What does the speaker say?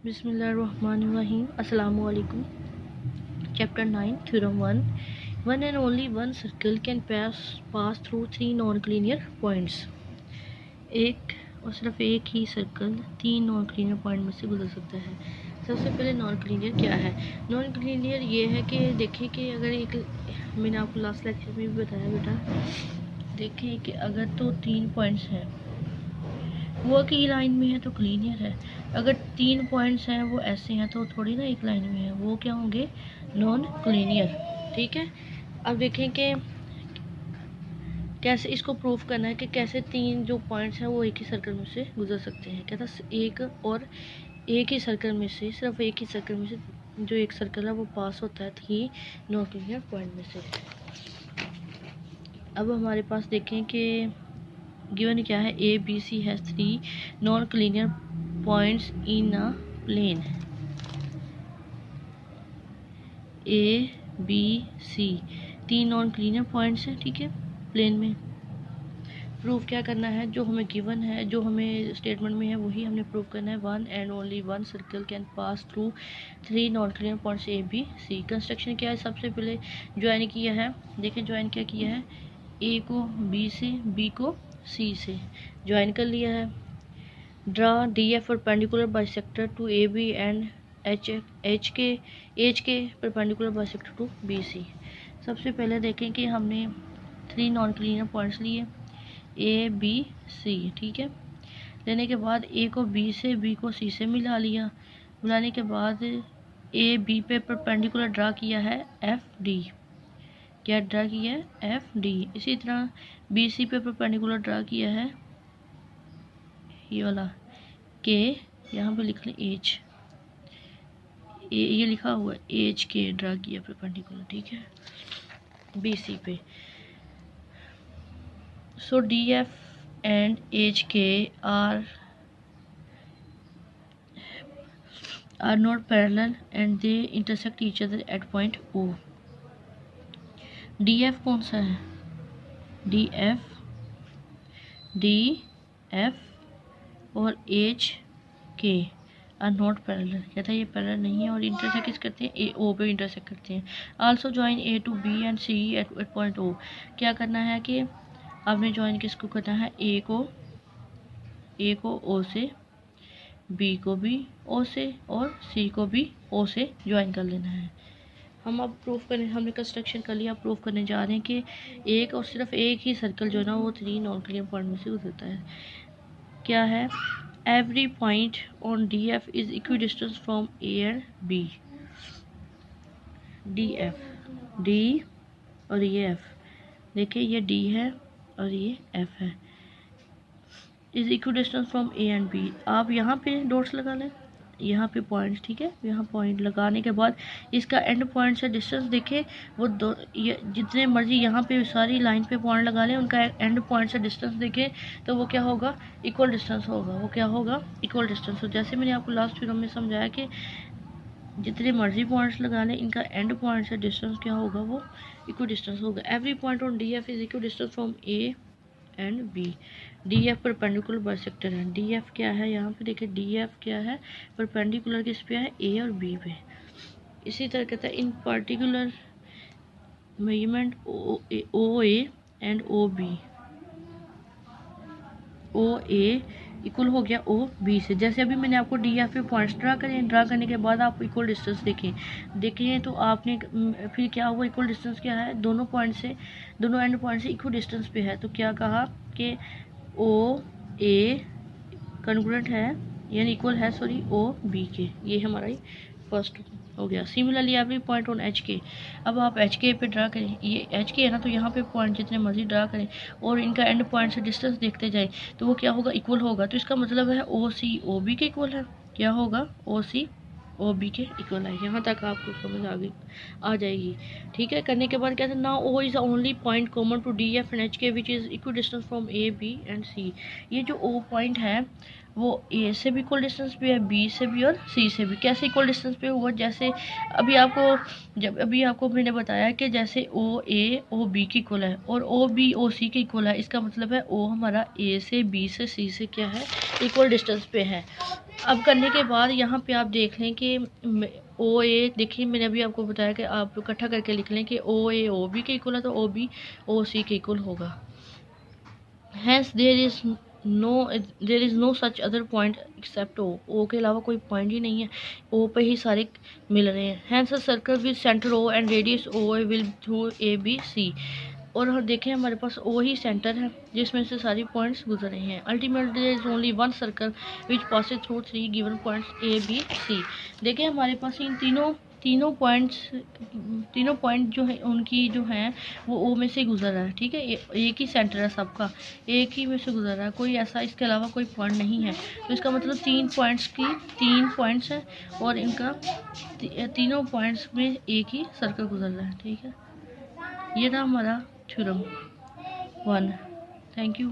बिस्मिल्लाहिर्रहमानिर्रहीम। अस्सलामु अलैकुम। Chapter 9 theorem 1। One and only one circle can pass through three non collinear points. एक और सिर्फ एक ही सर्कल तीन नॉन क्लीनियर पॉइंट में से गुजर सकता है। सबसे पहले नॉन क्लीनियर क्या है? नॉन क्लीनियर ये है कि देखें कि अगर एक, मैंने आपको लास्ट लेक्चर में भी बताया बेटा, देखें कि अगर तो तीन पॉइंट्स हैं वो एक ही लाइन में है तो क्लीनियर है। अगर तीन पॉइंट्स हैं वो ऐसे हैं तो थोड़ी ना एक लाइन में है, वो क्या होंगे? Non cleaner. ठीक है, अब देखें कि कैसे इसको प्रूफ करना है कि कैसे तीन जो पॉइंट्स हैं वो एक ही सर्कल में से गुजर सकते हैं। कहता एक और एक ही सर्कल में से, सिर्फ एक ही सर्कल में से जो एक सर्कल है वो पास होता है थ्री नॉन क्लीनियर पॉइंट में से। अब हमारे पास देखें कि गिवन क्या है, A B C has three non collinear points in a plane. A B C तीन नॉन क्लीनियर पॉइंट्स हैं, ठीक है, प्लेन में। प्रूफ क्या करना है? जो हमें गिवन है, जो हमें स्टेटमेंट में है वही हमने प्रूफ करना है। One and only one circle can pass through three non collinear points A B C. Construction क्या है? सबसे पहले ज्वाइन किया है। देखिए ज्वाइन क्या किया है, ए को बी से, बी को सी से ज्वाइन कर लिया है। Draw D F perpendicular bisector to A B and H K perpendicular bisector to B C. सबसे पहले देखें कि हमने थ्री नॉन क्लीनियर पॉइंट्स लिए ए बी सी, ठीक है। लेने के बाद ए को बी से, बी को सी से मिला लिया। मिलाने के बाद ए बी पे परपेंडिकुलर ड्रा किया है एफ डी। क्या ड्रा किया है? F D. इसी तरह बी सी पे परपेंडिकुलर ड्रा किया है ये वाला के, यहाँ पे लिख लें एच, ये लिखा हुआ है एच के, ड्रा किया परपेंडिकुलर, ठीक है, बी सी पे। सो डी एफ एंड एच के are not parallel and they intersect each other at point O. DF कौन सा है? DF और HK आर नॉट पैरेलल। कहता है ये पैरेलल नहीं है और इंटरसेक्ट किस करते हैं? ए ओ पे इंटरसेक्ट करते हैं। Also join A to B and C at point O. क्या करना है कि आपने ज्वाइन किसको करना है? ए को ओ से, बी को भी ओ से और सी को भी ओ से ज्वाइन कर लेना है। हम अब प्रूफ करने, हमने कंस्ट्रक्शन कर लिया, प्रूफ करने जा रहे हैं कि एक और सिर्फ एक ही सर्कल जो है ना वो थ्री नॉन क्लीनियर पॉइंट में से गुजरता है। क्या है? Every point on D F is equi distance from A and B. D F, D और ये एफ, देखिए ये डी है और ये एफ है, is equi distance from A and B. आप यहाँ पे डॉट्स लगा लें, यहाँ पे पॉइंट्स, ठीक है। यहाँ पॉइंट लगाने के बाद इसका एंड पॉइंट से डिस्टेंस देखें, वो दो, ये जितने मर्जी यहाँ पे सारी लाइन पे पॉइंट लगा लें, उनका एंड पॉइंट से डिस्टेंस देखें तो वो क्या होगा? इक्वल डिस्टेंस होगा। वो क्या होगा? इक्वल डिस्टेंस हो। जैसे मैंने आपको लास्ट वीडियो में समझाया कि जितने मर्जी पॉइंट्स लगा लें, इनका एंड पॉइंट से डिस्टेंस क्या होगा? वो इक्वल डिस्टेंस होगा। Every point on D F is equal distance from A and B. D F perpendicular bisector है। डी एफ क्या है? यहाँ पे देखिए डी एफ क्या है? परपेंडिकुलर किस पे है? ए और बी पे। इसी तरह कहता है in particular measurement O A and O B, O A equal हो गया ओ बी से। जैसे अभी मैंने आपको डी एफ पे पॉइंट्स ड्रा करें, ड्रा करने के बाद आप इक्वल डिस्टेंस देखिए तो आपने फिर क्या हुआ? इक्वल डिस्टेंस क्या है? दोनों पॉइंट से, दोनों एंड पॉइंट से इक्वल डिस्टेंस पे है। तो क्या कहा कि ओ ए कॉन्ग्रुएंट है, यानी इक्वल है, सॉरी, ओ बी के। ये हमारा फर्स्ट हो गया। Similarly every point on H के। अब आप एच के पे ड्रा करें, ये एच के है ना, तो यहाँ पे पॉइंट जितने मर्जी ड्रा करें और इनका एंड पॉइंट से डिस्टेंस देखते जाए तो वो क्या होगा? इक्वल होगा। तो इसका मतलब है ओ सी ओ बी के इक्वल है। क्या होगा? ओ सी ओ बी के इक्वल है। यहाँ तक आपको समझ आ जाएगी, ठीक है। करने के बाद कहते हैं now O is only point common to D F and H K which is equal distance from A B and C. ये जो ओ पॉइंट है वो ए से भी इक्वल डिस्टेंस पे है, बी से भी और सी से भी। कैसे इक्वल डिस्टेंस पे हुआ? जैसे अभी आपको मैंने बताया कि जैसे ओ ए ओ बी के इक्वल है और ओ बी ओ सी के इक्वल है। इसका मतलब है ओ हमारा ए से, बी से, सी से क्या है? इक्वल डिस्टेंस पे है। अब करने के बाद यहाँ पे आप देख लें कि ओ ए, देखिए मैंने अभी आपको बताया कि आप इकट्ठा करके लिख लें कि ओ ए ओ बी के इक्वल है तो ओ बी ओ सी के इक्वल होगा। Hence there is no such other point except O के अलावा कोई पॉइंट ही नहीं है, ओ पे ही सारे मिल रहे हैं। Hence a circle with centre O and radius O will through A B C. और हम देखें हमारे पास ओ ही सेंटर है जिसमें से सारी पॉइंट्स गुजर रहे हैं। Ultimately there is only one circle which passes through three given points A B C. देखें हमारे पास इन तीनों पॉइंट जो है उनकी जो है वो ओ में से गुजर रहा है, ठीक है। एक ही सेंटर है सबका, एक ही में से गुजर रहा है, कोई ऐसा इसके अलावा कोई पॉइंट नहीं है। तो इसका मतलब 3 पॉइंट्स हैं और इनका तीनों पॉइंट्स में एक ही सर्कल गुजर रहा है, ठीक है। ये था हमारा थ्योरम 1। Thank you.